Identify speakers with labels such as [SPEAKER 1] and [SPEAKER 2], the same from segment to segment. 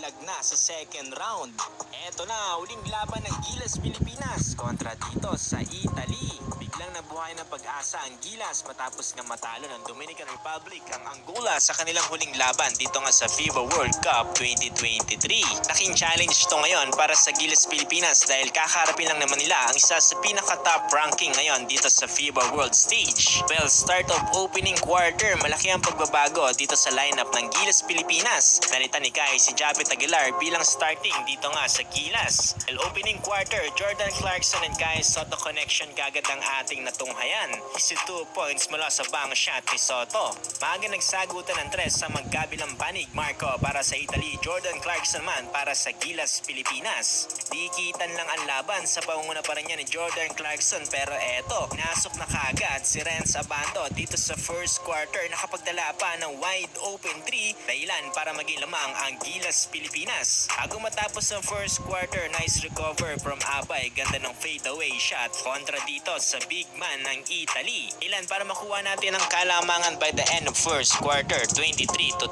[SPEAKER 1] nalaglag na sa second round. Eto na, uling laban ng Gilas Pilipinas kontra dito sa Italy. Biglang nabuhay ng pag-asa ang Gilas matapos nga matalo ng Dominican Republic ang Angola sa kanilang huling laban dito nga sa FIBA World Cup 2023. Laking challenge to ngayon para sa Gilas Pilipinas dahil kakaharapin lang naman nila ang isa sa pinaka-top ranking ngayon dito sa FIBA World Stage. Well, start of opening quarter, malaki ang pagbabago dito sa lineup ng Gilas Pilipinas. Nalitan ni Kai si Japet Aguilar bilang starting dito nga sa Gilas. Well, opening quarter, Jordan Clarkson and Kai Soto connection kagad ang ating natunghayan. 2 points mula sa bang shot ni Soto. Maaga nagsagutan ng tres sa magkabilang panig. Marco para sa Italy, Jordan Clarkson man para sa Gilas Pilipinas. Dikitan lang ang laban sa pangunguna pa rin niya ni Jordan Clarkson pero eto, nasok na kagad si Renz Abando dito sa first quarter, nakapagdala pa ng wide open 3 dahilan para maging lamang ang Gilas Pilipinas. Bago matapos ang first quarter, nice recover from Abay, ganda ng fadeaway shot kontra dito sa big man ng Italy. Ilan para makuha natin ang kalamangan by the end of first quarter, 23-20.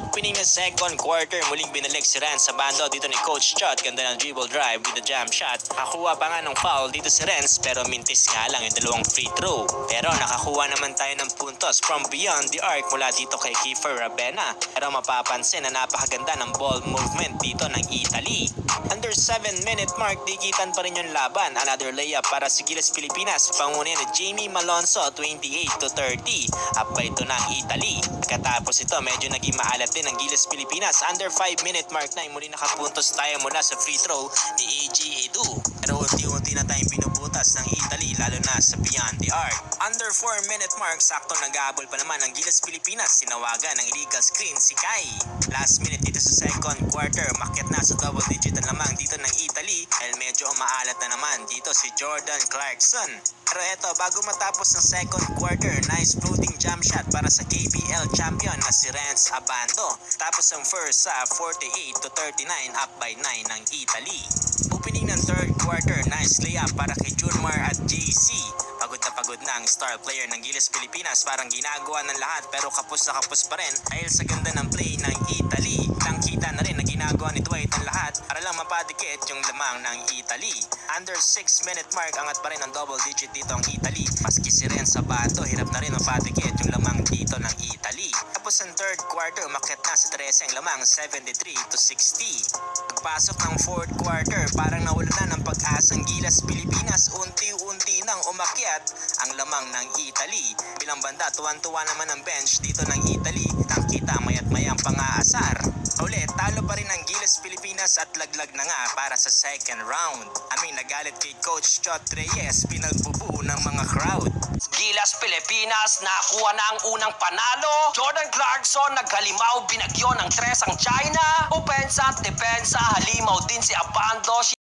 [SPEAKER 1] Opening na second quarter, muling binalik si Renz Abando dito ni Coach Chot, ganda ng dribble drive with the jam shot. Nakakuha pa nga ng foul dito si Renz pero mintis nga lang yung dalawang free throw. Pero nakakuha naman tayo ng puntos from beyond the arc mula dito kay Kiefer Ravena. Pero mapapansin na napakaganda ng ball movement dito ng Italy. Under 7-minute mark, dikitan pa rin yung laban. Another layup para sa Gilas Pilipinas. Pangunin ni Jamie Malonzo, 28-30. Up by ito ng Italy. Katapos ito, medyo naging maalat din ang Gilas Pilipinas. Under 5-minute mark na, muli nakapuntos tayo mula sa free throw ni A.G. Edu. Pero unti-unti na tayong binubutas ng Italy, lalo na sa beyond the arc. Under 4-minute mark, sakto nag-aabol pa naman ang Gilas Pilipinas. Sinawagan ng illegal screen si Kai. Last minute dito sa second quarter, makyat na sa double digit ang lamang dito ng Italy dahil medyo umaalat na naman dito si Jordan Clarkson. Pero eto, bago matapos ng second quarter, nice floating jump shot para sa KBL champion na si Renz Abando. Tapos ang first sa 48-39, up by 9 ng Italy. Opening ng third quarter, nice layup para kay Junmar at JC. Pagod na ang star player ng Gilas Pilipinas, parang ginagawa ng lahat pero kapos na kapos pa rin dahil sa ganda ng play ng Italy. Kita na rin na ginagawa ni Dwight ang lahat para lang mapadikit yung lamang ng Italy. Under 6-minute mark, angat pa rin ang double digit dito ang Italy. Maski si Renz Abando, hirap na rin mapadikit yung lamang dito ng Italy. Tapos ang third quarter, umakyat na sa 13 ang lamang, 73-60. Pagpasok ng fourth quarter, parang nawala na ng pag-asang Gilas Pilipinas. Unti-unti nang umakyat ang lamang ng Italy. Bilang banda, tuwan-tuwa naman ang bench dito ng Italy. Nakita mayat-mayang pang-aasar. Ulit, talo pa rin ang Gilas Pilipinas at laglag na nga para sa second round. Nagalit kay Coach Chot Reyes, pinagbubuo ng mga crowd.
[SPEAKER 2] Gilas Pilipinas nakuha na ang unang panalo. Jordan Clarkson naghalimaw, binagyo ng tres ang China. Opensa at depensa, halimaw din si Abando.